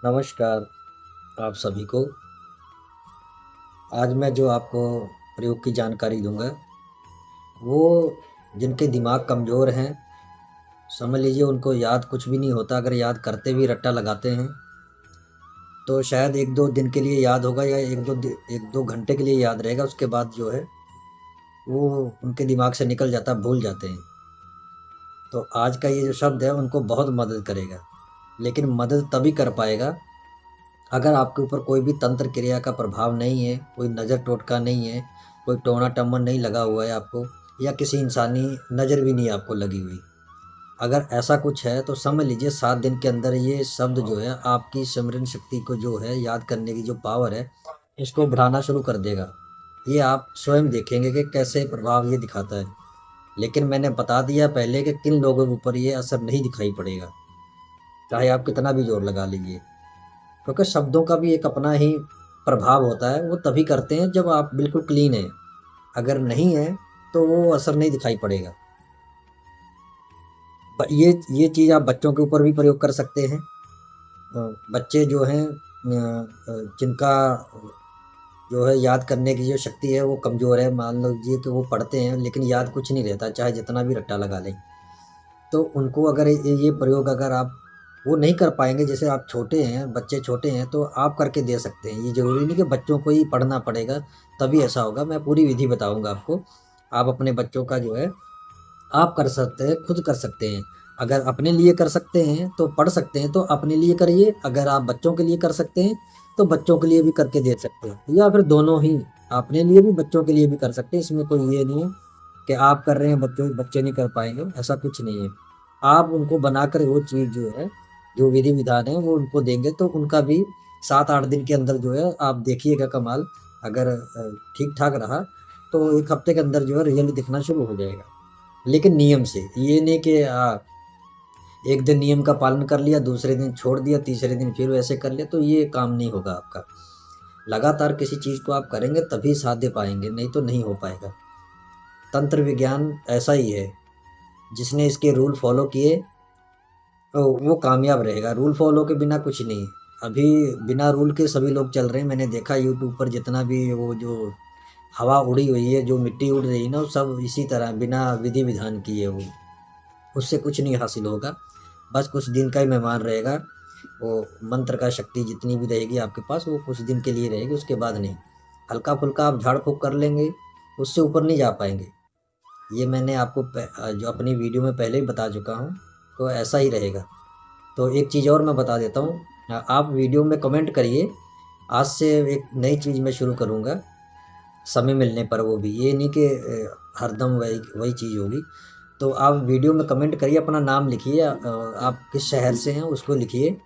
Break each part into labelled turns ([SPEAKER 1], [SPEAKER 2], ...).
[SPEAKER 1] नमस्कार आप सभी को। आज मैं जो आपको प्रयोग की जानकारी दूँगा, वो जिनके दिमाग कमज़ोर हैं, समझ लीजिए उनको याद कुछ भी नहीं होता, अगर याद करते भी रट्टा लगाते हैं, तो शायद 1-2 दिन के लिए याद होगा या 1-2 घंटे के लिए याद रहेगा, उसके बाद जो है, वो उनके दिमाग से निकल जाता है, भूल जाते हैं। तो आज का ये जो शब्द है, उनको बहुत मदद करेगा, लेकिन मदद तभी कर पाएगा अगर आपके ऊपर कोई भी तंत्र क्रिया का प्रभाव नहीं है, कोई नज़र टोटका नहीं है, कोई टोना-टम्मन नहीं लगा हुआ है आपको या किसी इंसानी नज़र भी नहीं आपको लगी हुई। अगर ऐसा कुछ है तो समझ लीजिए 7 दिन के अंदर ये शब्द जो है आपकी स्मरण शक्ति को जो है याद करने की जो पावर है, इसको बढ़ाना शुरू कर देगा। ये आप स्वयं देखेंगे कि कैसे प्रभाव ये दिखाता है। लेकिन मैंने बता दिया पहले कि किन लोगों के ऊपर ये असर नहीं दिखाई पड़ेगा, चाहे आप कितना भी ज़ोर लगा लीजिए। क्योंकि शब्दों का भी एक अपना ही प्रभाव होता है, वो तभी करते हैं जब आप बिल्कुल क्लीन हैं। अगर नहीं है, तो वो असर नहीं दिखाई पड़ेगा। ये चीज़ आप बच्चों के ऊपर भी प्रयोग कर सकते हैं। बच्चे जो हैं जिनका जो है याद करने की जो शक्ति है वो कमज़ोर है, मान लीजिए कि वो पढ़ते हैं लेकिन याद कुछ नहीं रहता, चाहे जितना भी रट्टा लगा लें। तो उनको अगर ये प्रयोग अगर आप वो नहीं कर पाएँगे, जैसे आप छोटे हैं, बच्चे छोटे हैं, तो आप करके दे सकते हैं। ये ज़रूरी नहीं कि बच्चों को ही पढ़ना पड़ेगा, तभी ऐसा होगा। मैं पूरी विधि बताऊँगा आपको। आप अपने बच्चों का जो है आप कर सकते हैं, खुद कर सकते हैं। अगर अपने लिए कर सकते हैं, तो पढ़ सकते हैं, तो अपने लिए करिए। अगर आप बच्चों के लिए कर सकते हैं, तो बच्चों के लिए भी करके दे सकते हैं या फिर दोनों ही, अपने लिए भी, बच्चों के लिए भी कर सकते हैं। इसमें कोई ये नहीं है कि आप कर रहे हैं, बच्चे नहीं कर पाएँगे, ऐसा कुछ नहीं है। आप उनको बनाकर वो चीज़ जो है, जो विधि-विधान है, वो उनको देंगे तो उनका भी 7-8 दिन के अंदर जो है आप देखिएगा कमाल। अगर ठीक-ठाक रहा, तो 1 हफ्ते के अंदर जो है रिज़ल्ट दिखना शुरू हो जाएगा। लेकिन नियम से, ये नहीं कि एक दिन नियम का पालन कर लिया, दूसरे दिन छोड़ दिया, तीसरे दिन फिर वैसे कर लिया, तो ये काम नहीं होगा आपका। लगातार किसी चीज़ को आप करेंगे तभी साध्य पाएँगे, नहीं तो नहीं हो पाएगा। तंत्र विज्ञान ऐसा ही है, जिसने इसके रूल फ़ॉलो किए, तो वो कामयाब रहेगा। रूल फ़ॉलो के बिना कुछ नहीं। अभी बिना रूल के सभी लोग चल रहे हैं, मैंने देखा यूट्यूब पर जितना भी वो जो हवा उड़ी हुई है, जो मिट्टी उड़ रही है ना, वो सब इसी तरह बिना विधि-विधान किए वो। उससे कुछ नहीं हासिल होगा, बस कुछ दिन का ही मेहमान रहेगा। वो मंत्र का शक्ति जितनी भी रहेगी आपके पास, वो कुछ दिन के लिए रहेगी, उसके बाद नहीं। हल्का-फुल्का आप झाड़-फूँक कर लेंगे, उससे ऊपर नहीं जा पाएँगे। ये मैंने आपको जो अपनी वीडियो में पहले ही बता चुका हूँ, तो ऐसा ही रहेगा। तो एक चीज़ और मैं बता देता हूँ, आप वीडियो में कमेंट करिए। आज से एक नई चीज़ मैं शुरू करूँगा, समय मिलने पर वो भी। ये नहीं कि हरदम वही वही चीज़ होगी। तो आप वीडियो में कमेंट करिए, अपना नाम लिखिए, आप किस शहर से हैं उसको लिखिए,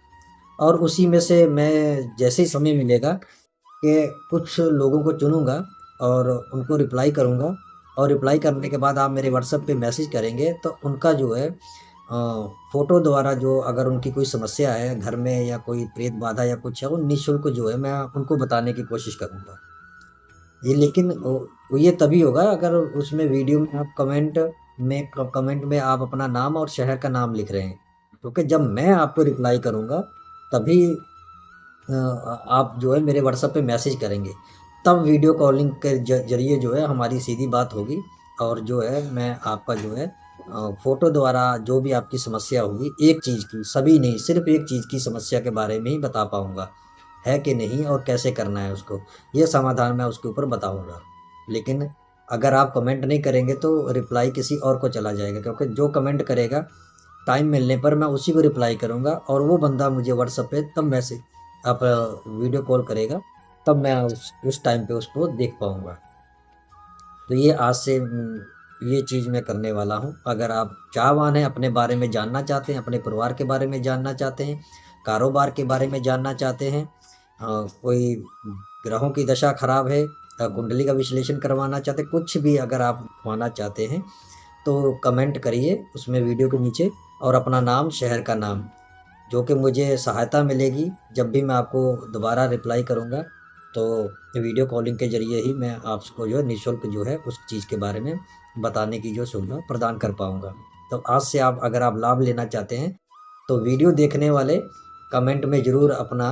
[SPEAKER 1] और उसी में से मैं जैसे ही समय मिलेगा कि कुछ लोगों को चुनूँगा और उनको रिप्लाई करूँगा, और रिप्लाई करने के बाद आप मेरे व्हाट्सएप पे मैसेज करेंगे, तो उनका जो है फ़ोटो द्वारा, जो अगर उनकी कोई समस्या है घर में या कोई प्रेत बाधा या कुछ है, वो निःशुल्क जो है मैं उनको बताने की कोशिश करूँगा। ये लेकिन वो ये तभी होगा अगर उसमें वीडियो में आप कमेंट में आप अपना नाम और शहर का नाम लिख रहे हैं। क्योंकि जब मैं आपको रिप्लाई करूँगा, तभी आप जो है मेरे व्हाट्सएप पे मैसेज करेंगे। तब वीडियो कॉलिंग के ज़रिए जो है हमारी सीधी बात होगी, और जो है मैं आपका जो है फ़ोटो द्वारा जो भी आपकी समस्या होगी, एक चीज़ की, सभी नहीं, सिर्फ़ एक चीज़ की समस्या के बारे में ही बता पाऊँगा, है कि नहीं और कैसे करना है उसको, ये समाधान मैं उसके ऊपर बताऊँगा। लेकिन अगर आप कमेंट नहीं करेंगे तो रिप्लाई किसी और को चला जाएगा, क्योंकि जो कमेंट करेगा, टाइम मिलने पर मैं उसी को रिप्लाई करूँगा, और वो बंदा मुझे व्हाट्सएप पे तब मैसेज आप वीडियो कॉल करेगा, तब मैं उस टाइम पे उसको देख पाऊँगा। तो ये आज से ये चीज़ मैं करने वाला हूँ। अगर आप चाहवान हैं, अपने बारे में जानना चाहते हैं, अपने परिवार के बारे में जानना चाहते हैं, कारोबार के बारे में जानना चाहते हैं, कोई ग्रहों की दशा खराब है, कुंडली का विश्लेषण करवाना चाहते हैं, कुछ भी अगर आप पाना चाहते हैं, तो कमेंट करिए उसमें वीडियो के नीचे, और अपना नाम, शहर का नाम, जो कि मुझे सहायता मिलेगी जब भी मैं आपको दोबारा रिप्लाई करूँगा। तो वीडियो कॉलिंग के ज़रिए ही मैं आपको जो है निःशुल्क जो है उस चीज़ के बारे में बताने की जो सुविधा प्रदान कर पाऊँगा। तो आज से आप अगर आप लाभ लेना चाहते हैं, तो वीडियो देखने वाले कमेंट में ज़रूर अपना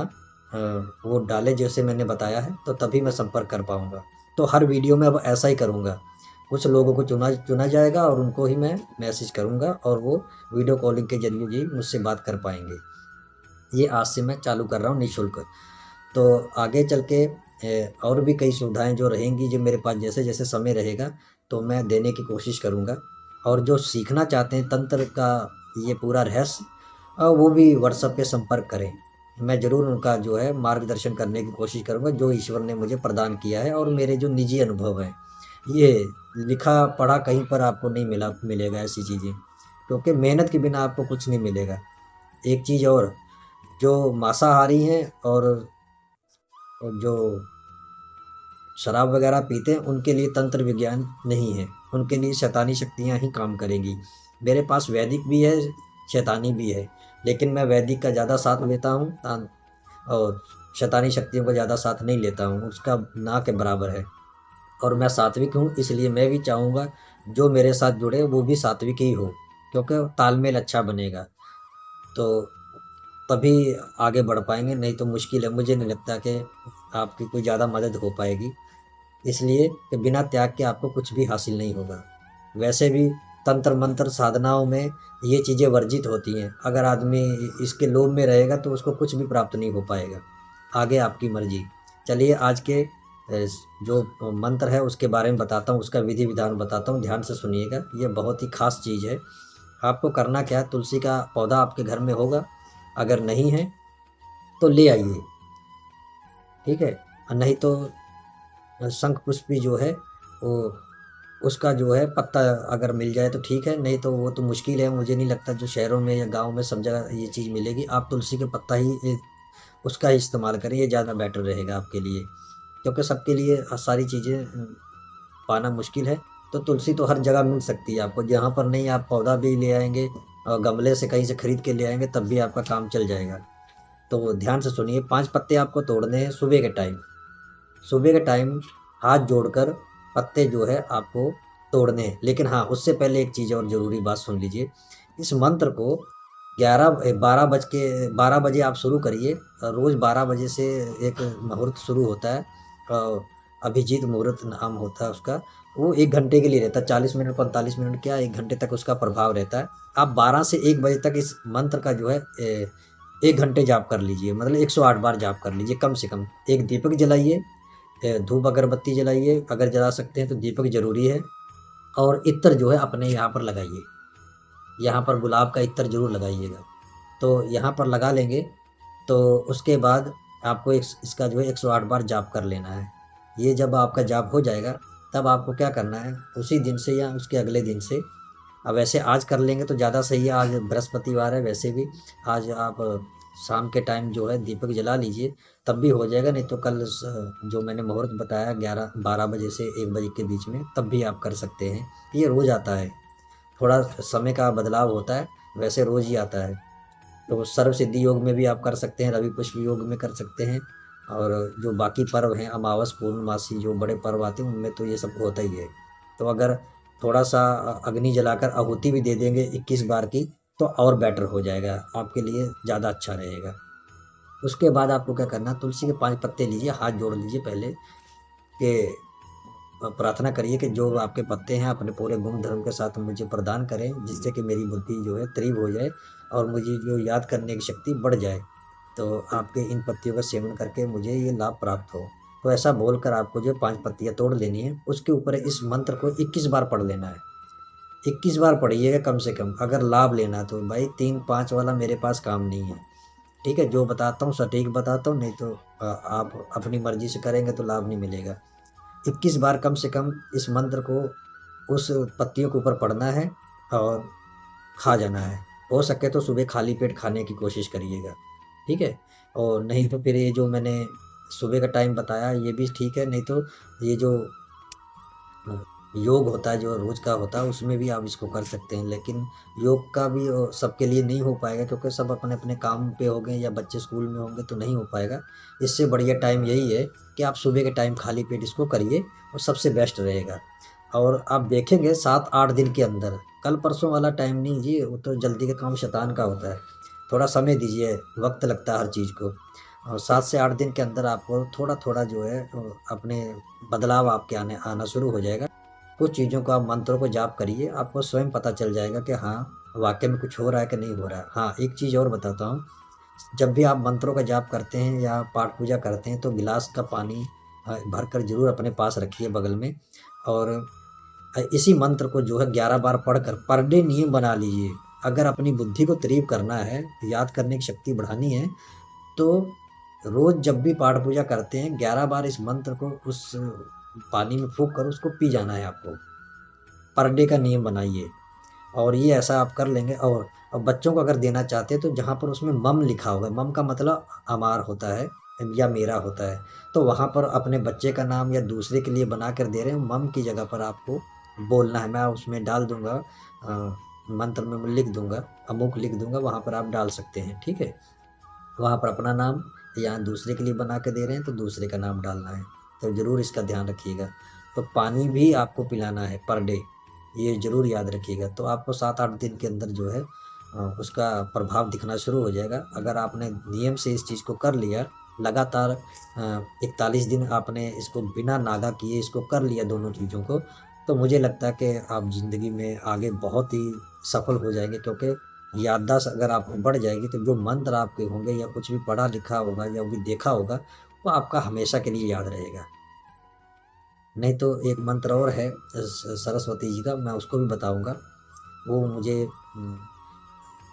[SPEAKER 1] वो डालें जैसे मैंने बताया है, तो तभी मैं संपर्क कर पाऊँगा। तो हर वीडियो में अब ऐसा ही करूँगा। कुछ लोगों को चुना चुना जाएगा और उनको ही मैं मैसेज करूँगा और वो वीडियो कॉलिंग के ज़रिए जी मुझसे बात कर पाएँगे। ये आज से मैं चालू कर रहा हूँ निःशुल्क। तो आगे चल के और भी कई सुविधाएँ जो रहेंगी, जो मेरे पास जैसे-जैसे समय रहेगा, तो मैं देने की कोशिश करूँगा। और जो सीखना चाहते हैं तंत्र का ये पूरा रहस्य, वो भी व्हाट्सएप पे संपर्क करें। मैं ज़रूर उनका जो है मार्गदर्शन करने की कोशिश करूँगा, जो ईश्वर ने मुझे प्रदान किया है और मेरे जो निजी अनुभव हैं। ये लिखा-पढ़ा कहीं पर आपको नहीं मिलेगा ऐसी चीज़ें, क्योंकि मेहनत के बिना आपको कुछ नहीं मिलेगा। एक चीज़ और, जो मांसाहारी हैं और जो शराब वगैरह पीते हैं, उनके लिए तंत्र विज्ञान नहीं है, उनके लिए शैतानी शक्तियाँ ही काम करेंगी। मेरे पास वैदिक भी है, शैतानी भी है, लेकिन मैं वैदिक का ज़्यादा साथ लेता हूँ और शैतानी शक्तियों का ज़्यादा साथ नहीं लेता हूँ, उसका ना के बराबर है। और मैं सात्विक हूँ, इसलिए मैं भी चाहूँगा जो मेरे साथ जुड़े वो भी सात्विक ही हो, क्योंकि तालमेल अच्छा बनेगा। तो तभी आगे बढ़ पाएँगे, नहीं तो मुश्किल है। मुझे नहीं लगता कि आपकी कोई ज़्यादा मदद हो पाएगी। इसलिए कि बिना त्याग के आपको कुछ भी हासिल नहीं होगा। वैसे भी तंत्र मंत्र साधनाओं में ये चीज़ें वर्जित होती हैं। अगर आदमी इसके लोभ में रहेगा तो उसको कुछ भी प्राप्त नहीं हो पाएगा। आगे आपकी मर्ज़ी। चलिए आज के जो मंत्र है उसके बारे में बताता हूँ, उसका विधि विधान बताता हूँ, ध्यान से सुनिएगा। ये बहुत ही ख़ास चीज़ है। आपको करना क्या है, तुलसी का पौधा आपके घर में होगा, अगर नहीं है तो ले आइए, ठीक है? और नहीं तो शंख पुष्पी जो है वो, उसका जो है पत्ता अगर मिल जाए तो ठीक है, नहीं तो वो तो मुश्किल है। मुझे नहीं लगता जो शहरों में या गाँव में सब जगह ये चीज़ मिलेगी। आप तुलसी के पत्ता ही उसका ही इस्तेमाल करें, ये ज़्यादा बेटर रहेगा आपके लिए, क्योंकि सबके लिए सारी चीज़ें पाना मुश्किल है। तो तुलसी तो हर जगह मिल सकती है आपको, जहाँ पर नहीं आप पौधा भी ले आएँगे और गमले से कहीं से खरीद के ले आएँगे तब भी आपका काम चल जाएगा। तो ध्यान से सुनिए, 5 पत्ते आपको तोड़ने हैं सुबह के टाइम। सुबह के टाइम हाथ जोड़कर पत्ते जो है आपको तोड़ने हैं। लेकिन हाँ, उससे पहले एक चीज़ और ज़रूरी बात सुन लीजिए। इस मंत्र को 12 बजे आप शुरू करिए। रोज़ 12 बजे से एक मुहूर्त शुरू होता है, अभिजीत मुहूर्त नाम होता है उसका। वो 1 घंटे के लिए रहता है, 40 मिनट 45 मिनट क्या 1 घंटे तक उसका प्रभाव रहता है। आप 12 से 1 बजे तक इस मंत्र का जो है 1 घंटे जाप कर लीजिए, मतलब 108 बार जाप कर लीजिए कम से कम। एक दीपक जलाइए, धूप अगरबत्ती जलाइए, अगर जला सकते हैं तो दीपक ज़रूरी है। और इत्र जो है अपने यहाँ पर लगाइए, यहाँ पर गुलाब का इत्र ज़रूर लगाइएगा। तो यहाँ पर लगा लेंगे तो उसके बाद आपको इसका जो है 108 बार जाप कर लेना है। ये जब आपका जाप हो जाएगा तब आपको क्या करना है, उसी दिन से या उसके अगले दिन से, अब वैसे आज कर लेंगे तो ज़्यादा सही है, आज बृहस्पतिवार है वैसे भी। आज आप शाम के टाइम जो है दीपक जला लीजिए, तब भी हो जाएगा। नहीं तो कल जो मैंने मुहूर्त बताया 12 बजे से 1 बजे के बीच में, तब भी आप कर सकते हैं। ये रोज़ आता है, थोड़ा समय का बदलाव होता है, वैसे रोज़ ही आता है। तो सर्व सिद्धि योग में भी आप कर सकते हैं, रवि पुष्प योग में कर सकते हैं। और जो बाकी पर्व हैं, अमावस पूर्णमासी जो बड़े पर्व आते हैं उनमें तो ये सब होता ही है। तो अगर थोड़ा-सा अग्नि जलाकर आहुति भी दे देंगे 21 बार की, तो और बेटर हो जाएगा, आपके लिए ज़्यादा अच्छा रहेगा। उसके बाद आपको क्या करना है, तुलसी के 5 पत्ते लीजिए, हाथ जोड़ लीजिए पहले कि प्रार्थना करिए कि जो आपके पत्ते हैं अपने पूरे गुण धर्म के साथ मुझे प्रदान करें, जिससे कि मेरी बुद्धि जो है तीव्र हो जाए और मुझे जो याद करने की शक्ति बढ़ जाए। तो आपके इन पत्तियों का सेवन करके मुझे ये लाभ प्राप्त हो। तो ऐसा बोलकर आपको जो 5 पत्तियाँ तोड़ लेनी है, उसके ऊपर इस मंत्र को 21 बार पढ़ लेना है। 21 बार पढ़िएगा कम से कम, अगर लाभ लेना है तो। भाई 3-5 वाला मेरे पास काम नहीं है, ठीक है? जो बताता हूँ सटीक बताता हूँ, नहीं तो आप अपनी मर्ज़ी से करेंगे तो लाभ नहीं मिलेगा। 21 बार कम से कम इस मंत्र को उस पत्तियों के ऊपर पढ़ना है और खा जाना है। हो सके तो सुबह खाली पेट खाने की कोशिश करिएगा, ठीक है? और नहीं तो फिर ये जो मैंने सुबह का टाइम बताया ये भी ठीक है, नहीं तो ये जो योग होता है, जो रोज़ का होता है, उसमें भी आप इसको कर सकते हैं। लेकिन योग का भी सबके लिए नहीं हो पाएगा, क्योंकि सब अपने-अपने काम पे हो गए या बच्चे स्कूल में होंगे तो नहीं हो पाएगा। इससे बढ़िया टाइम यही है कि आप सुबह के टाइम खाली पेट इसको करिए और सबसे बेस्ट रहेगा। और आप देखेंगे 7-8 दिन के अंदर, कल परसों वाला टाइम नहीं जी, वो तो जल्दी का काम शैतान का होता है। थोड़ा समय दीजिए, वक्त लगता है हर चीज़ को। और 7 से 8 दिन के अंदर आपको थोड़ा-थोड़ा जो है अपने बदलाव आपके आना शुरू हो जाएगा। कुछ चीज़ों को आप मंत्रों को जाप करिए, आपको स्वयं पता चल जाएगा कि हाँ, वाक़ई में कुछ हो रहा है कि नहीं हो रहा है। हाँ, एक चीज़ और बताता हूँ, जब भी आप मंत्रों का जाप करते हैं या पाठ पूजा करते हैं तो गिलास का पानी भर कर ज़रूर अपने पास रखिए बगल में। और इसी मंत्र को जो है 11 बार पढ़कर पर डे नियम बना लीजिए। अगर अपनी बुद्धि को तीव्र करना है, याद करने की शक्ति बढ़ानी है, तो रोज़ जब भी पाठ पूजा करते हैं 11 बार इस मंत्र को उस पानी में फूँक कर उसको पी जाना है आपको। पर डे का नियम बनाइए और ये ऐसा आप कर लेंगे। और बच्चों को अगर देना चाहते हैं तो जहाँ पर उसमें मम लिखा होगा, मम का मतलब हमार होता है या मेरा होता है, तो वहाँ पर अपने बच्चे का नाम या दूसरे के लिए बना कर दे रहे हैं, मम की जगह पर आपको बोलना है। मैं उसमें डाल दूँगा मंत्र में मैं लिख दूँगा, अमुक लिख दूँगा, वहाँ पर आप डाल सकते हैं, ठीक है? वहाँ पर अपना नाम या दूसरे के लिए बना के दे रहे हैं तो दूसरे का नाम डालना है। तो ज़रूर इसका ध्यान रखिएगा। तो पानी भी आपको पिलाना है पर डे, ये ज़रूर याद रखिएगा। तो आपको 7-8 दिन के अंदर जो है उसका प्रभाव दिखना शुरू हो जाएगा। अगर आपने नियम से इस चीज़ को कर लिया, लगातार 41 दिन आपने इसको बिना नागा किए इसको कर लिया दोनों चीज़ों को, तो मुझे लगता है कि आप ज़िंदगी में आगे बहुत ही सफल हो जाएँगे। क्योंकि याददाश्त अगर आपकी बढ़ जाएगी तो जो मंत्र आपके होंगे या कुछ भी पढ़ा लिखा होगा या भी देखा होगा, वो आपका हमेशा के लिए याद रहेगा। नहीं तो एक मंत्र और है सरस्वती जी का, मैं उसको भी बताऊँगा। वो मुझे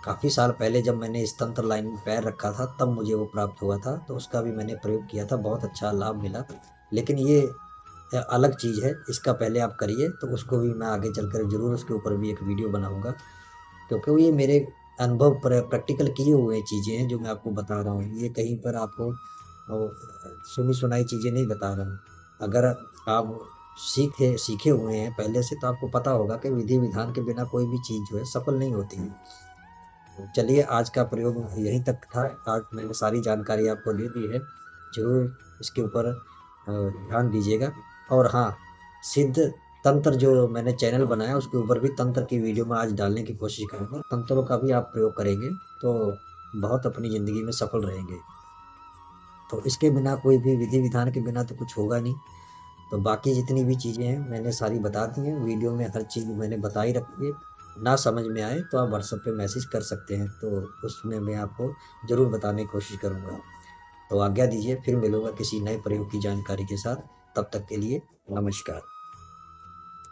[SPEAKER 1] काफ़ी साल पहले जब मैंने इस तंत्र लाइन में पैर रखा था तब मुझे वो प्राप्त हुआ था, तो उसका भी मैंने प्रयोग किया था, बहुत अच्छा लाभ मिला। लेकिन ये अलग चीज़ है, इसका पहले आप करिए तो उसको भी मैं आगे चलकर ज़रूर उसके ऊपर भी एक वीडियो बनाऊँगा। क्योंकि ये मेरे अनुभव पर प्रैक्टिकल किए हुए चीज़ें हैं जो मैं आपको बता रहा हूँ। ये कहीं पर आपको सुनी-सुनाई चीज़ें नहीं बता रहा हूँ। अगर आप सीखे हुए हैं पहले से तो आपको पता होगा कि विधि-विधान के बिना कोई भी चीज़ जो है सफल नहीं होती है। तो चलिए आज का प्रयोग यहीं तक था। आज मैंने सारी जानकारी आपको दे दी है। ज़रूर इसके ऊपर ध्यान दीजिएगा। और हाँ, सिद्ध तंत्र जो मैंने चैनल बनाया उसके ऊपर भी तंत्र की वीडियो मैं आज डालने की कोशिश करूँगा। तंत्रों का भी आप प्रयोग करेंगे तो बहुत अपनी ज़िंदगी में सफल रहेंगे। तो इसके बिना कोई भी विधि-विधान के बिना तो कुछ होगा नहीं। तो बाकी जितनी भी चीज़ें हैं मैंने सारी बता दी हैं। वीडियो में हर चीज़ मैंने बता ही रखी है। ना समझ में आए तो आप व्हाट्सएप पे मैसेज कर सकते हैं, तो उसमें मैं आपको ज़रूर बताने की कोशिश करूँगा। तो आज्ञा दीजिए, फिर मिलूँगा किसी नए प्रयोग की जानकारी के साथ। तब तक के लिए नमस्कार।